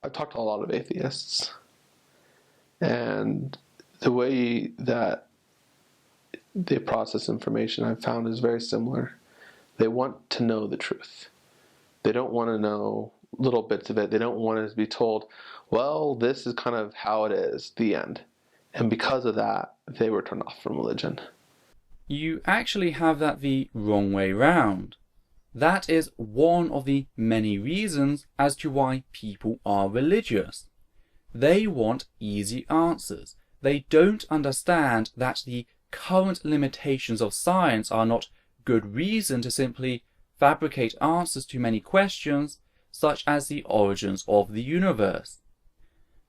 I've talked to a lot of atheists, and the way that they process information I've found is very similar. They want to know the truth. They don't want to know little bits of it. They don't want to be told, well, this is kind of how it is, the end. And because of that, they were turned off from religion. You actually have that the wrong way round. That is one of the many reasons as to why people are religious. They want easy answers. They don't understand that the current limitations of science are not good reason to simply fabricate answers to many questions, such as the origins of the universe.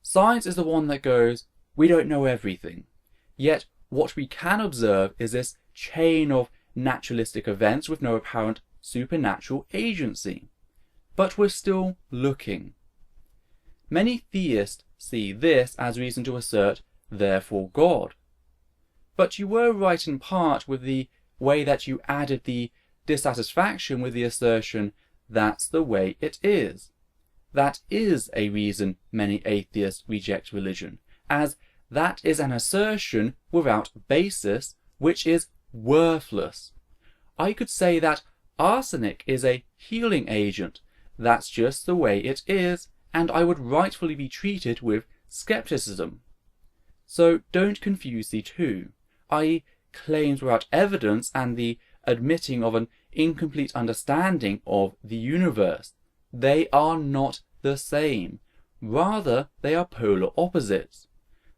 Science is the one that goes, we don't know everything. Yet what we can observe is this chain of naturalistic events with no apparent supernatural agency. But we're still looking. Many theists see this as reason to assert, therefore God. But you were right in part with the way that you added the dissatisfaction with the assertion, that's the way it is. That is a reason many atheists reject religion, as that is an assertion without basis, which is worthless. I could say that arsenic is a healing agent. That's just the way it is, and I would rightfully be treated with skepticism. So don't confuse the two, i.e. claims without evidence and the admitting of an incomplete understanding of the universe. They are not the same. Rather, they are polar opposites.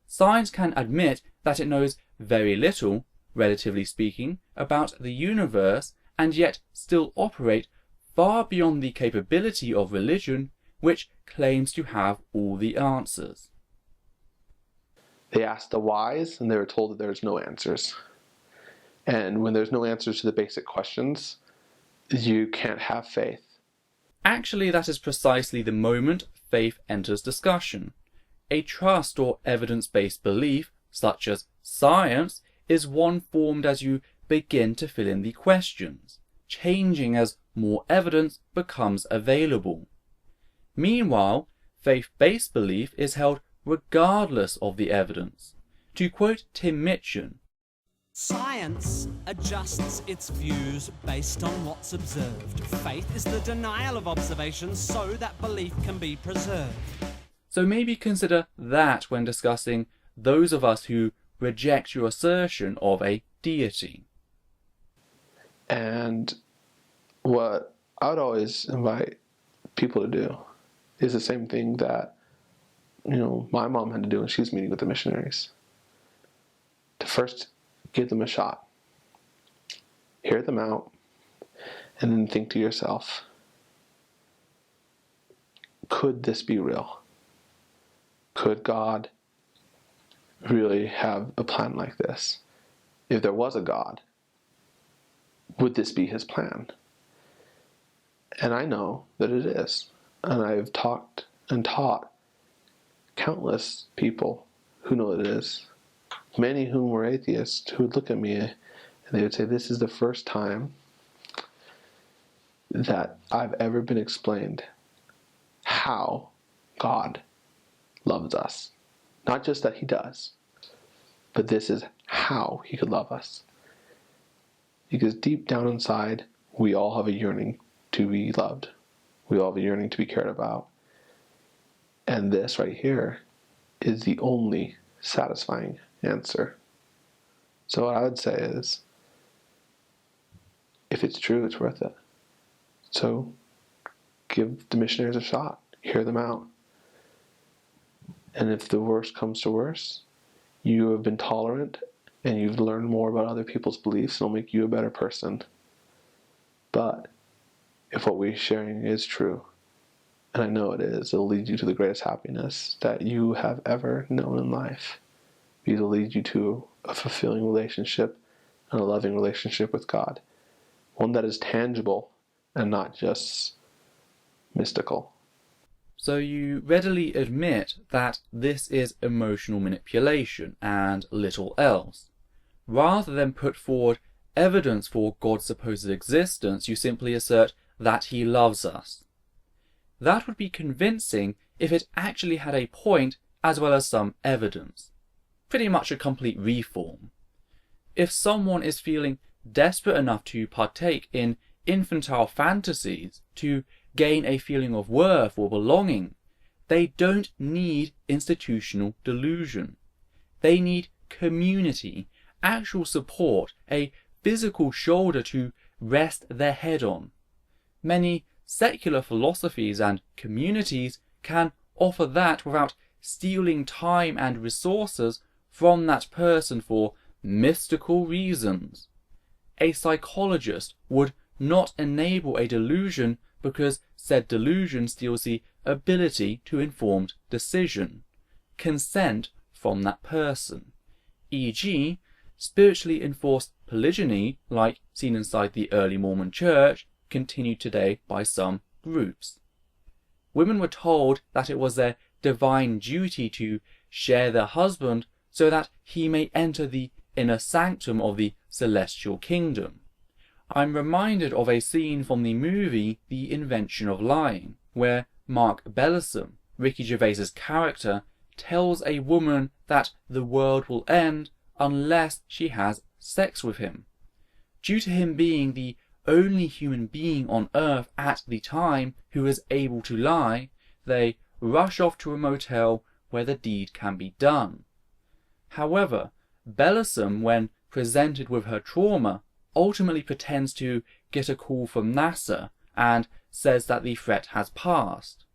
Science can admit that it knows very little, relatively speaking, about the universe, and yet still operate far beyond the capability of religion, which claims to have all the answers. They asked the whys, and they were told that there's no answers. And when there's no answers to the basic questions, you can't have faith. Actually, that is precisely the moment faith enters discussion. A trust or evidence-based belief, such as science, is one formed as you begin to fill in the questions, changing as more evidence becomes available. Meanwhile, faith-based belief is held regardless of the evidence. To quote Tim Minchin, science adjusts its views based on what's observed. Faith is the denial of observations so that belief can be preserved. So maybe consider that when discussing those of us who reject your assertion of a deity. And what I would always invite people to do is the same thing that, my mom had to do when she was meeting with the missionaries. To first give them a shot. Hear them out, and then think to yourself, could this be real? Could God really have a plan like this? If there was a God, would this be his plan? And I know that it is. And I've talked and taught countless people who know it is. Many whom were atheists who would look at me and they would say, this is the first time that I've ever been explained how God loves us. Not just that he does, but this is how he could love us. Because deep down inside, we all have a yearning to be loved. We all have a yearning to be cared about. And this right here is the only satisfying answer. So what I would say is, if it's true, it's worth it. So give the missionaries a shot. Hear them out. And if the worst comes to worst, you have been tolerant and you've learned more about other people's beliefs, it'll make you a better person. But if what we're sharing is true, and I know it is, it'll lead you to the greatest happiness that you have ever known in life. It'll lead you to a fulfilling relationship and a loving relationship with God. One that is tangible and not just mystical. So you readily admit that this is emotional manipulation and little else. Rather than put forward evidence for God's supposed existence, you simply assert that he loves us. That would be convincing if it actually had a point as well as some evidence. Pretty much a complete reform. If someone is feeling desperate enough to partake in infantile fantasies to gain a feeling of worth or belonging, they don't need institutional delusion. They need community, actual support, a physical shoulder to rest their head on. Many secular philosophies and communities can offer that without stealing time and resources from that person for mystical reasons. A psychologist would not enable a delusion because said delusion steals the ability to informed decision, consent from that person, e.g., spiritually enforced polygyny, like seen inside the early Mormon church, continued today by some groups. Women were told that it was their divine duty to share their husband so that he may enter the inner sanctum of the celestial kingdom. I'm reminded of a scene from the movie The Invention of Lying, where Mark Bellisum, Ricky Gervais's character, tells a woman that the world will end unless she has sex with him. Due to him being the only human being on earth at the time who is able to lie, they rush off to a motel where the deed can be done. However, Bellisum, when presented with her trauma, ultimately pretends to get a call from NASA and says that the threat has passed.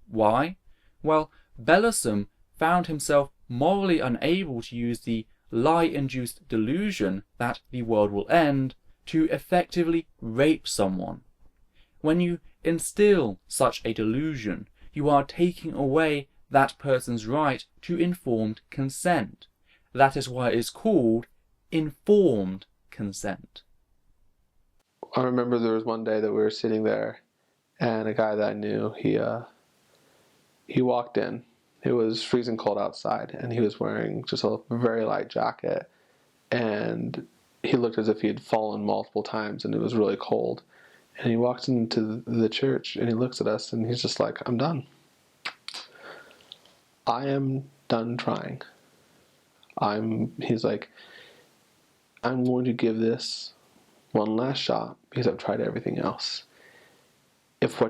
Why? Well, Bellisum found himself morally unable to use the lie-induced delusion that the world will end to effectively rape someone. When you instill such a delusion, you are taking away that person's right to informed consent. That is why it is called informed consent. I remember there was one day that we were sitting there, and a guy that I knew, he walked in. It was freezing cold outside, and he was wearing just a very light jacket, and he looked as if he had fallen multiple times, and it was really cold. And he walks into the church, and he looks at us, and he's just like, I'm done. I am done trying. He's like, I'm going to give this one last shot because I've tried everything else. If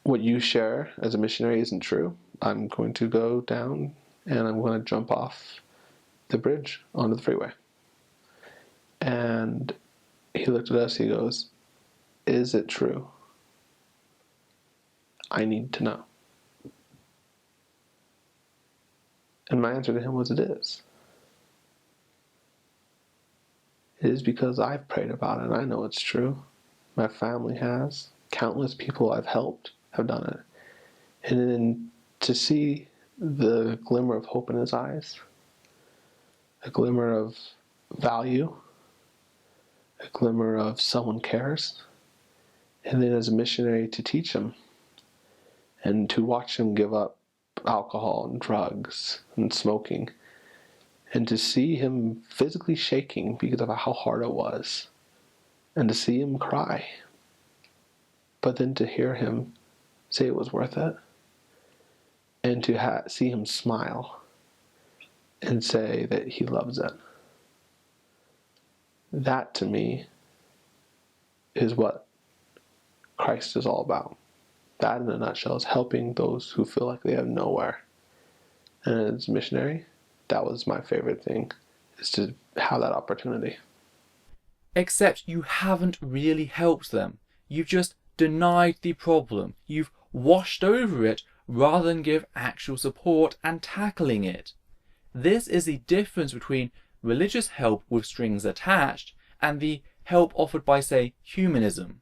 what you share as a missionary isn't true, I'm going to go down and I'm going to jump off the bridge onto the freeway. And he looked at us, he goes, is it true? I need to know. And my answer to him was, it is. It is because I've prayed about it and I know it's true. My family has. Countless people I've helped have done it. And then to see the glimmer of hope in his eyes, a glimmer of value, a glimmer of someone cares, and then as a missionary to teach him and to watch him give up alcohol and drugs and smoking, and to see him physically shaking because of how hard it was, and to see him cry, but then to hear him say it was worth it, and to see him smile and say that he loves it. That to me is what Christ is all about. That in a nutshell is helping those who feel like they have nowhere. And as a missionary, that was my favorite thing, is to have that opportunity. Except you haven't really helped them. You've just denied the problem. You've washed over it rather than give actual support and tackling it. This is the difference between religious help with strings attached and the help offered by, say, humanism.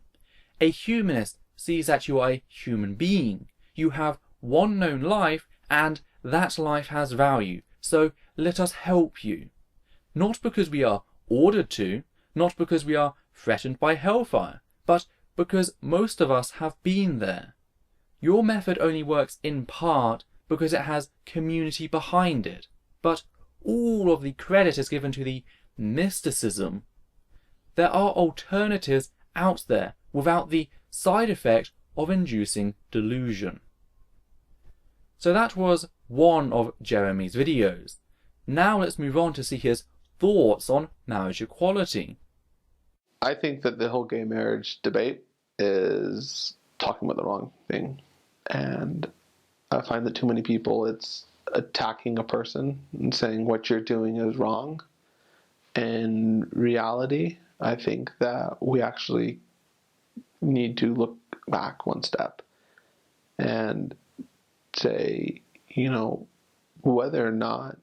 A humanist sees that you are a human being. You have one known life, and that life has value. So let us help you. Not because we are ordered to, not because we are threatened by hellfire, but because most of us have been there. Your method only works in part because it has community behind it, but all of the credit is given to the mysticism. There are alternatives out there without the side effect of inducing delusion. So that was one of Jeremy's videos. Now let's move on to see his thoughts on marriage equality. I think that the whole gay marriage debate is talking about the wrong thing. And I find that too many people, it's attacking a person and saying what you're doing is wrong. In reality, I think that we actually need to look back one step and say, whether or not,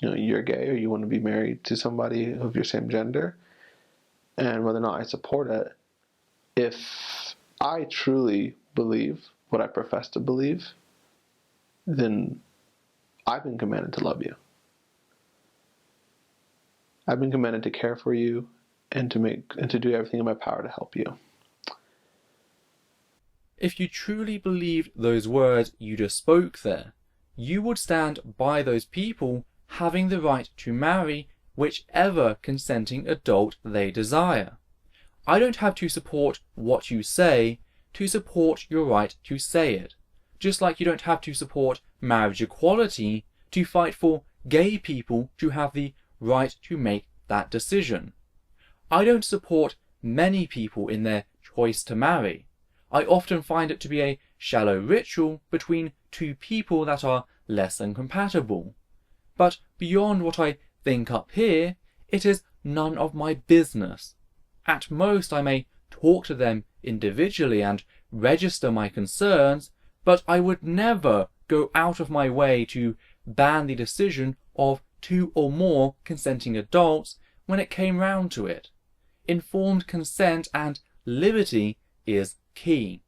you're gay or you want to be married to somebody of your same gender, and whether or not I support it, if I truly believe what I profess to believe, then I've been commanded to love you. I've been commanded to care for you and to do everything in my power to help you. If you truly believed those words you just spoke there, you would stand by those people having the right to marry whichever consenting adult they desire. I don't have to support what you say to support your right to say it, just like you don't have to support marriage equality to fight for gay people to have the right to make that decision. I don't support many people in their choice to marry. I often find it to be a shallow ritual between two people that are less than compatible. But beyond what I think up here, it is none of my business. At most I may talk to them individually and register my concerns, but I would never go out of my way to ban the decision of two or more consenting adults when it came round to it. Informed consent and liberty is key.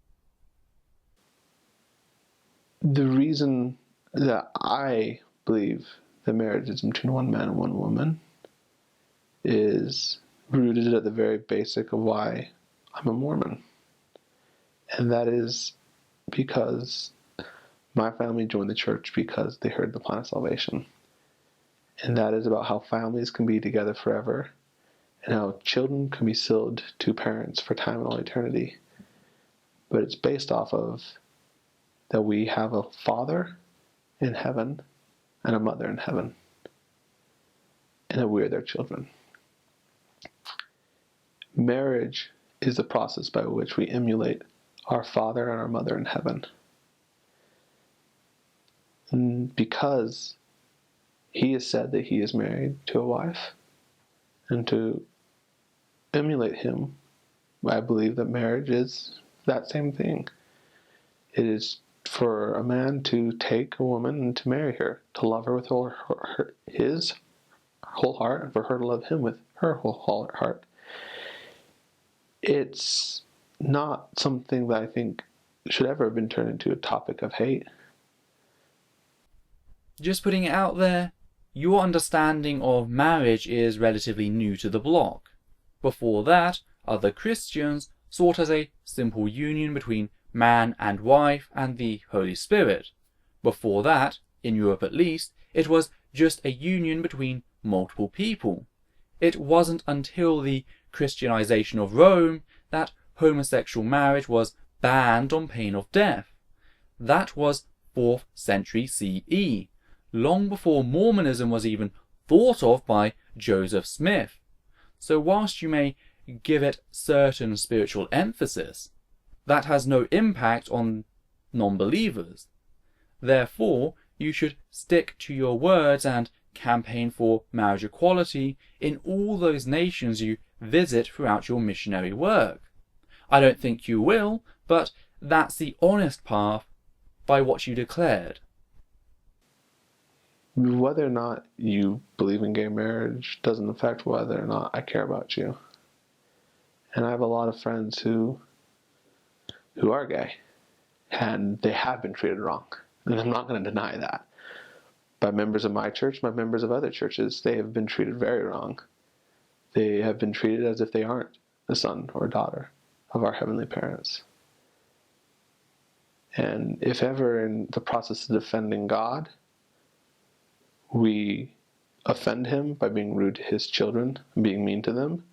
The reason that I believe that marriage is between one man and one woman is rooted at the very basic of why I'm a Mormon. And that is because my family joined the church because they heard the plan of salvation. And that is about how families can be together forever and how children can be sealed to parents for time and all eternity. But it's based off of that we have a father in heaven and a mother in heaven, and that we are their children. Marriage is the process by which we emulate our father and our mother in heaven. And because he has said that he is married to a wife, and to emulate him, I believe that marriage is that same thing. It is for a man to take a woman and to marry her, to love her with his whole heart, and for her to love him with her whole heart. It's not something that I think should ever have been turned into a topic of hate. Just putting it out there, your understanding of marriage is relatively new to the block. Before that, other Christians saw it as a simple union between man and wife and the Holy Spirit. Before that, in Europe at least, it was just a union between multiple people. It wasn't until the Christianization of Rome that homosexual marriage was banned on pain of death. That was 4th century CE, long before Mormonism was even thought of by Joseph Smith. So whilst you may give it certain spiritual emphasis, that has no impact on non-believers. Therefore, you should stick to your words and campaign for marriage equality in all those nations you visit throughout your missionary work. I don't think you will, but that's the honest path by what you declared. Whether or not you believe in gay marriage doesn't affect whether or not I care about you. And I have a lot of friends who are gay, and they have been treated wrong. And I'm not going to deny that. By members of my church, by members of other churches, they have been treated very wrong. They have been treated as if they aren't the son or daughter of our heavenly parents. And if ever in the process of defending God, we offend him by being rude to his children and being mean to them,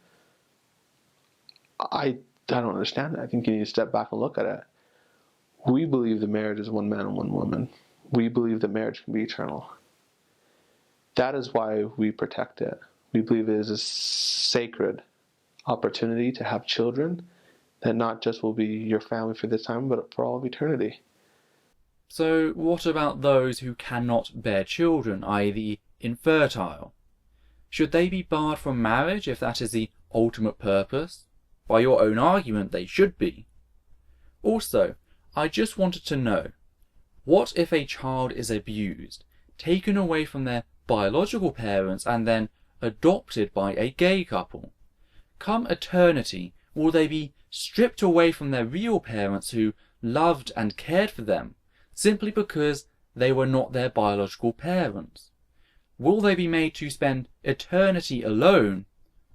I don't understand it. I think you need to step back and look at it. We believe the marriage is one man and one woman. we believe that marriage can be eternal. That is why we protect it. We believe it is a sacred opportunity to have children that not just will be your family for this time, but for all of eternity. So what about those who cannot bear children, i.e. the infertile? Should they be barred from marriage if that is the ultimate purpose? By your own argument, they should be. Also, I just wanted to know, what if a child is abused, taken away from their biological parents and then adopted by a gay couple? Come eternity, will they be stripped away from their real parents who loved and cared for them, simply because they were not their biological parents? Will they be made to spend eternity alone,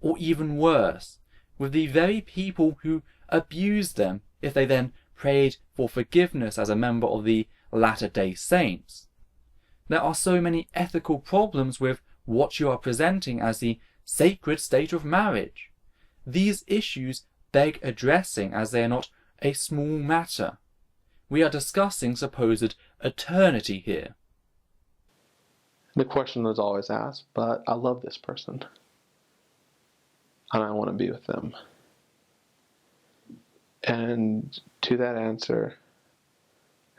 or even worse, with the very people who abused them if they then prayed for forgiveness as a member of the Latter-day Saints? There are so many ethical problems with what you are presenting as the sacred state of marriage. These issues beg addressing as they are not a small matter. We are discussing supposed eternity here. The question was always asked, but I love this person, and I want to be with them. And to answer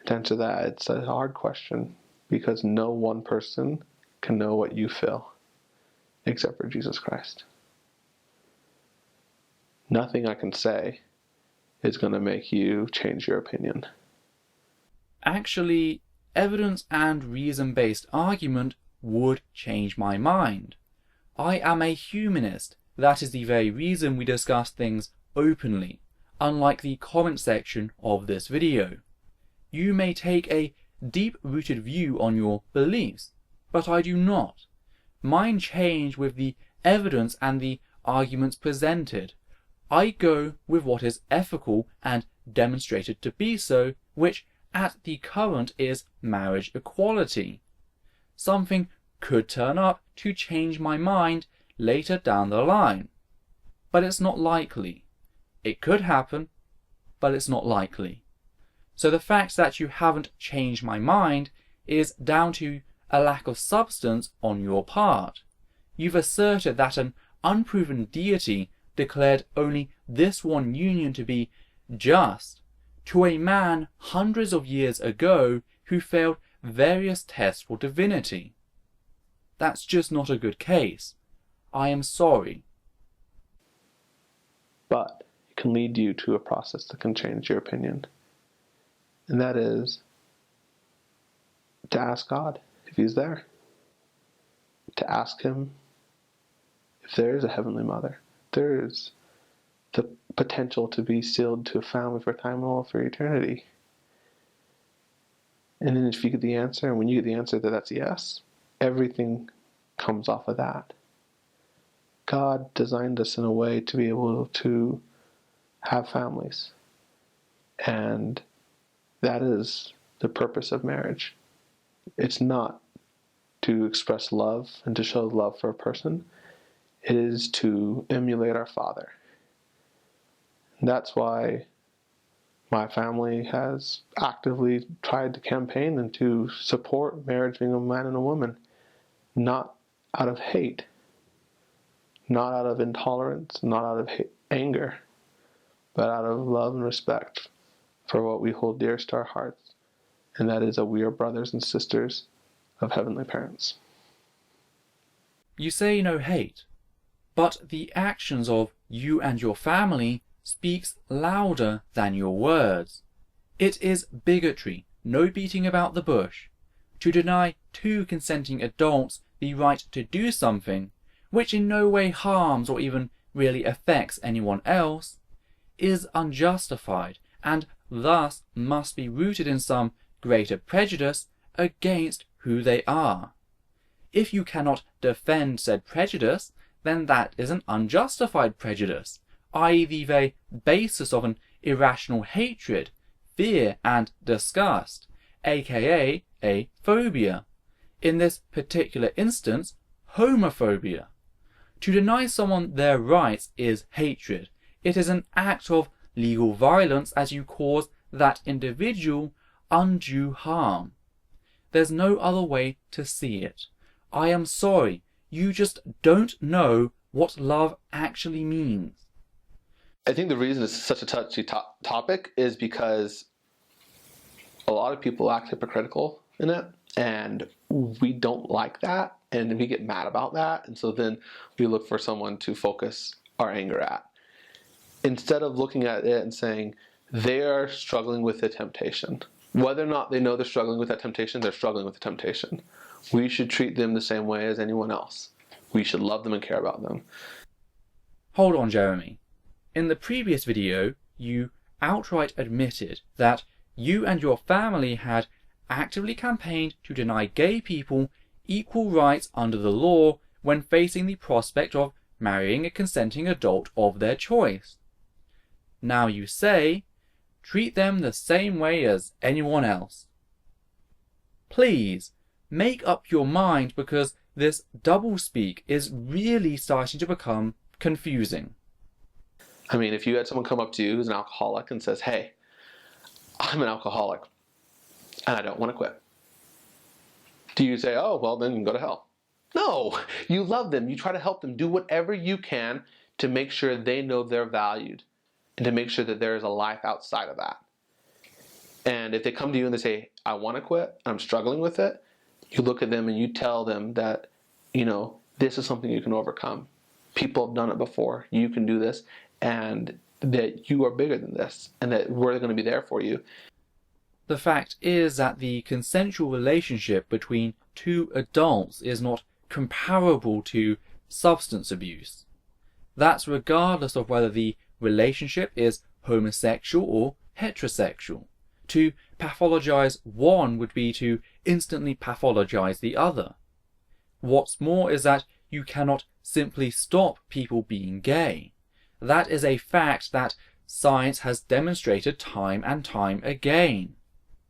that, it's a hard question, because no one person can know what you feel, except for Jesus Christ. Nothing I can say is going to make you change your opinion. Actually, evidence and reason-based argument would change my mind. I am a humanist. That is the very reason we discuss things openly, unlike the comment section of this video. You may take a deep-rooted view on your beliefs, but I do not. Mine change with the evidence and the arguments presented. I go with what is ethical and demonstrated to be so, which at the current is marriage equality. Something could turn up to change my mind later down the line, but it's not likely. It could happen, but it's not likely. So the fact that you haven't changed my mind is down to a lack of substance on your part. You've asserted that an unproven deity declared only this one union to be just to a man hundreds of years ago who failed various tests for divinity. That's just not a good case. I am sorry. But it can lead you to a process that can change your opinion. And that is to ask God if He's there. To ask Him if there is a Heavenly Mother. There is the potential to be sealed to a family for time and all for eternity. And then if you get the answer, and when you get the answer that that's yes, everything comes off of that. God designed us in a way to be able to have families. And that is the purpose of marriage. It's not to express love and to show love for a person. It is to emulate our Father. And that's why my family has actively tried to campaign and to support marriage being a man and a woman, not out of hate, not out of intolerance, not out of anger, but out of love and respect for what we hold dearest to our hearts, and that is that we are brothers and sisters of heavenly parents. You say no hate, but the actions of you and your family speaks louder than your words. It is bigotry, no beating about the bush, to deny two consenting adults the right to do something which in no way harms or even really affects anyone else, is unjustified and thus must be rooted in some greater prejudice against who they are. If you cannot defend said prejudice, then that is an unjustified prejudice, i.e. the very basis of an irrational hatred, fear and disgust, aka a phobia. In this particular instance, homophobia. To deny someone their rights is hatred. It is an act of legal violence as you cause that individual undue harm. There's no other way to see it. I am sorry, you just don't know what love actually means. I think the reason it's such a touchy topic is because a lot of people act hypocritical in it, and we don't like that, and we get mad about that, and so then we look for someone to focus our anger at. Instead of looking at it and saying, they are struggling with the temptation. Whether or not they know they're struggling with that temptation, they're struggling with the temptation. We should treat them the same way as anyone else. We should love them and care about them. Hold on, Jeremy. In the previous video, you outright admitted that you and your family had actively campaigned to deny gay people equal rights under the law when facing the prospect of marrying a consenting adult of their choice. Now you say, treat them the same way as anyone else. Please, make up your mind, because this doublespeak is really starting to become confusing. I mean, if you had someone come up to you who's an alcoholic and says, hey, I'm an alcoholic and I don't want to quit, do you say, oh, well, then you can go to hell? No, you love them. You try to help them. Do whatever you can to make sure they know they're valued and to make sure that there is a life outside of that. And if they come to you and they say, I want to quit, I'm struggling with it, you look at them and you tell them that, this is something you can overcome. People have done it before. You can do this, and that you are bigger than this, and that we're going to be there for you. The fact is that the consensual relationship between two adults is not comparable to substance abuse. That's regardless of whether the relationship is homosexual or heterosexual. To pathologize one would be to instantly pathologize the other. What's more is that you cannot simply stop people being gay. That is a fact that science has demonstrated time and time again.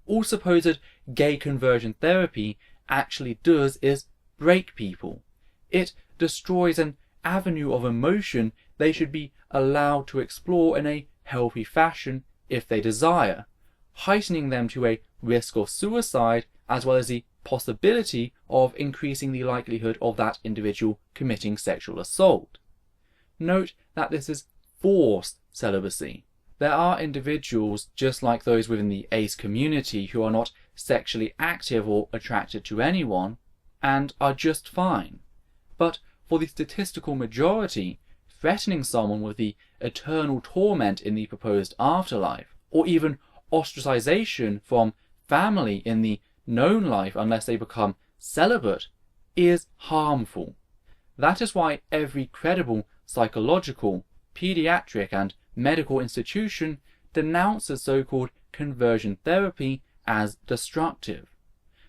All supposed gay conversion therapy actually does is break people. It destroys an avenue of emotion they should be allowed to explore in a healthy fashion if they desire, heightening them to a risk of suicide as well as the possibility of increasing the likelihood of that individual committing sexual assault. Note that this is forced celibacy. There are individuals, just like those within the ace community, who are not sexually active or attracted to anyone, and are just fine. But for the statistical majority, threatening someone with the eternal torment in the proposed afterlife, or even ostracization from family in the known life unless they become celibate, is harmful. That is why every credible psychological, pediatric and medical institution denounces so-called conversion therapy as destructive.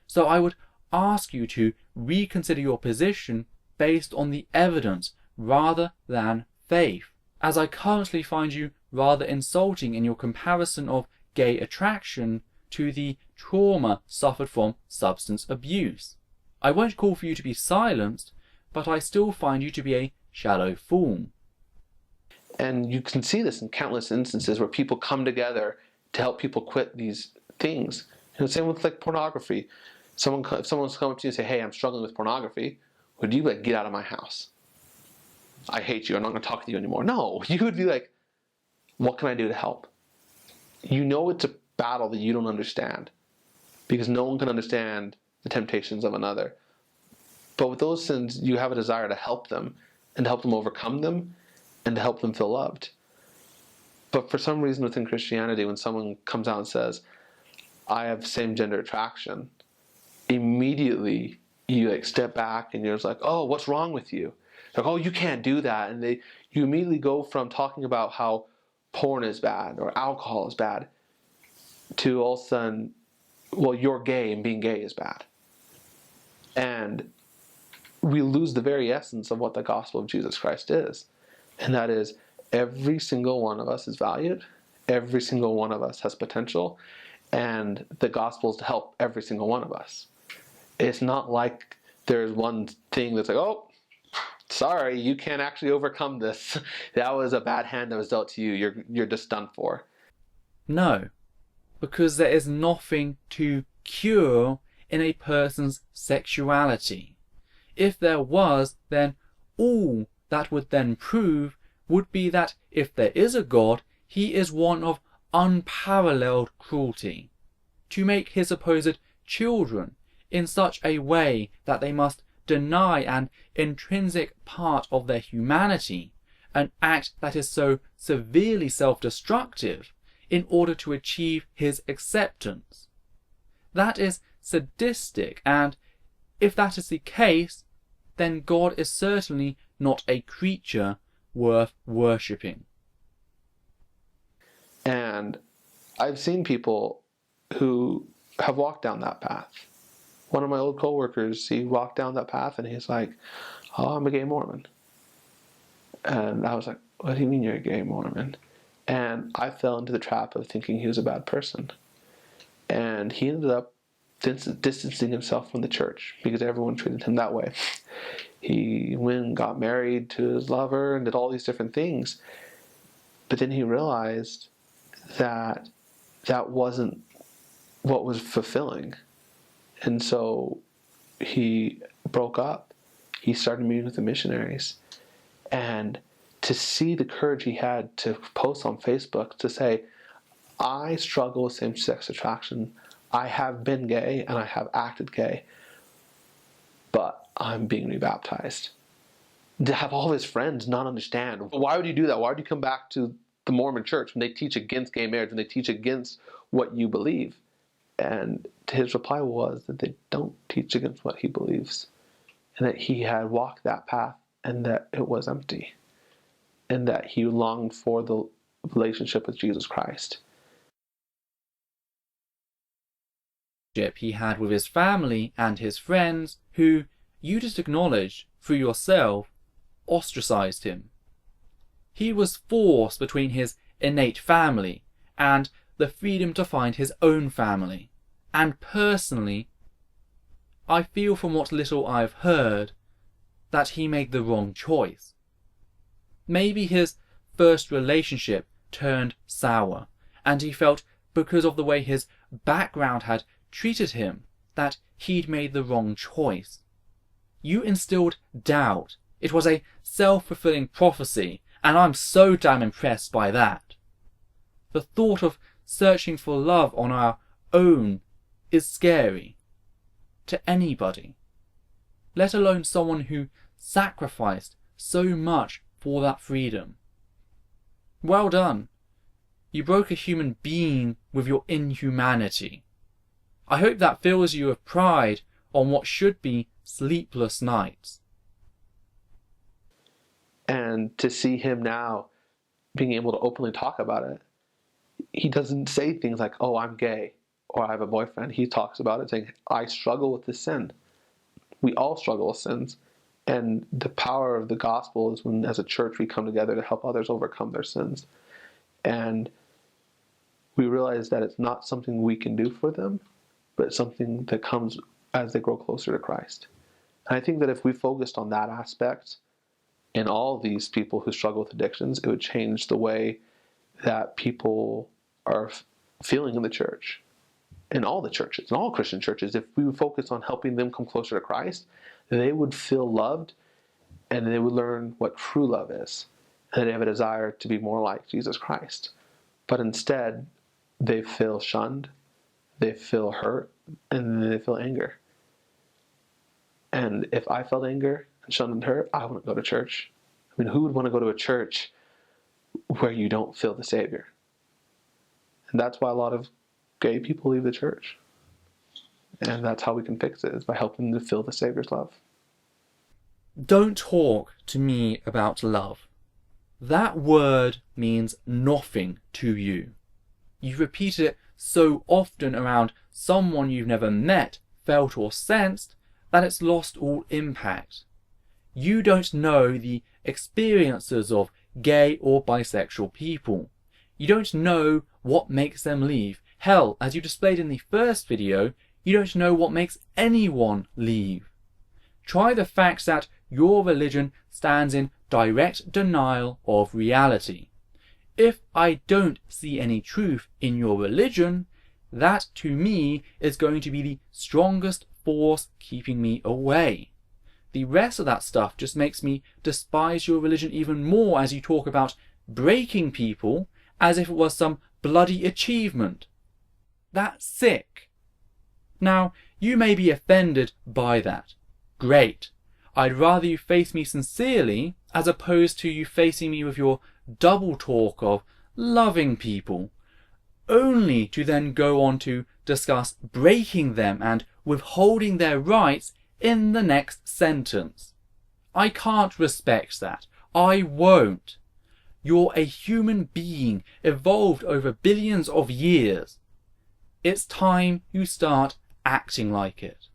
So I would ask you to reconsider your position based on the evidence rather than faith, as I currently find you rather insulting in your comparison of gay attraction to the trauma suffered from substance abuse. I won't call for you to be silenced, but I still find you to be a shallow fool. And you can see this in countless instances where people come together to help people quit these things. Same with like pornography. If someone's come up to you and say, hey, I'm struggling with pornography, would you get out of my house? I hate you, I'm not going to talk to you anymore. No, you would be like, what can I do to help? It's a battle that you don't understand, because no one can understand the temptations of another. But with those sins, you have a desire to help them and to help them overcome them and to help them feel loved. But for some reason within Christianity, when someone comes out and says, I have same-gender attraction, immediately you step back and you're just like, oh, what's wrong with you? Like, oh, you can't do that. And you immediately go from talking about how porn is bad or alcohol is bad to all of a sudden, well, you're gay and being gay is bad. And we lose the very essence of what the gospel of Jesus Christ is. And that is, every single one of us is valued. Every single one of us has potential. And the gospel is to help every single one of us. It's not like there's one thing that's like, oh, sorry, you can't actually overcome this. That was a bad hand that was dealt to you. You're just done for. No, because there is nothing to cure in a person's sexuality. If there was, then all that would then prove would be that if there is a God, he is one of unparalleled cruelty, to make his supposed children in such a way that they must deny an intrinsic part of their humanity, an act that is so severely self-destructive, in order to achieve his acceptance. That is sadistic, and if that is the case, then God is certainly not a creature worth worshipping. And I've seen people who have walked down that path. One of my old coworkers, he walked down that path and he's like, "Oh, I'm a gay Mormon." And I was like, "What do you mean you're a gay Mormon?" And I fell into the trap of thinking he was a bad person. And he ended up distancing himself from the church because everyone treated him that way. He went and got married to his lover and did all these different things. But then he realized that that wasn't what was fulfilling. And so he broke up. He started meeting with the missionaries. And to see the courage he had to post on Facebook to say, "I struggle with same-sex attraction. I have been gay and I have acted gay, but I'm being rebaptized." To have all of his friends not understand, why would you do that? Why would you come back to the Mormon church when they teach against gay marriage, when they teach against what you believe? And his reply was that they don't teach against what he believes, and that he had walked that path and that it was empty, and that he longed for the relationship with Jesus Christ. He had with his family and his friends, who, you just acknowledged through yourself, ostracized him. He was forced between his innate family and the freedom to find his own family. And personally, I feel from what little I've heard that he made the wrong choice. Maybe his first relationship turned sour, and he felt because of the way his background had treated him that he'd made the wrong choice. You instilled doubt. It was a self-fulfilling prophecy, and I'm so damn impressed by that. The thought of searching for love on our own is scary to anybody, let alone someone who sacrificed so much for that freedom. Well done. You broke a human being with your inhumanity. I hope that fills you with pride on what should be sleepless nights. And to see him now being able to openly talk about it, he doesn't say things like, "Oh, I'm gay," or "I have a boyfriend." He talks about it saying, "I struggle with this sin." We all struggle with sins. And the power of the gospel is when, as a church, we come together to help others overcome their sins. And we realize that it's not something we can do for them, but something that comes as they grow closer to Christ. And I think that if we focused on that aspect in all these people who struggle with addictions, it would change the way that people are feeling in the church, in all the churches, in all Christian churches. If we would focus on helping them come closer to Christ, they would feel loved, and they would learn what true love is, and they have a desire to be more like Jesus Christ. But instead, they feel shunned, they feel hurt, and they feel anger. And if I felt anger and shunned and hurt, I wouldn't go to church. I mean, who would want to go to a church where you don't feel the Savior? And that's why a lot of gay people leave the church. And that's how we can fix it, is by helping them to feel the Savior's love. Don't talk to me about love. That word means nothing to you. You've repeated it so often around someone you've never met, felt or sensed, that it's lost all impact. You don't know the experiences of gay or bisexual people. You don't know what makes them leave. Hell, as you displayed in the first video, you don't know what makes anyone leave. Try the fact that your religion stands in direct denial of reality. If I don't see any truth in your religion, That, to me, is going to be the strongest force keeping me away. The rest of that stuff just makes me despise your religion even more as you talk about breaking people as if it was some bloody achievement. That's sick. Now, you may be offended by that. Great. I'd rather you face me sincerely as opposed to you facing me with your double talk of loving people, only to then go on to discuss breaking them and withholding their rights in the next sentence. I can't respect that. I won't. You're a human being evolved over billions of years. It's time you start acting like it.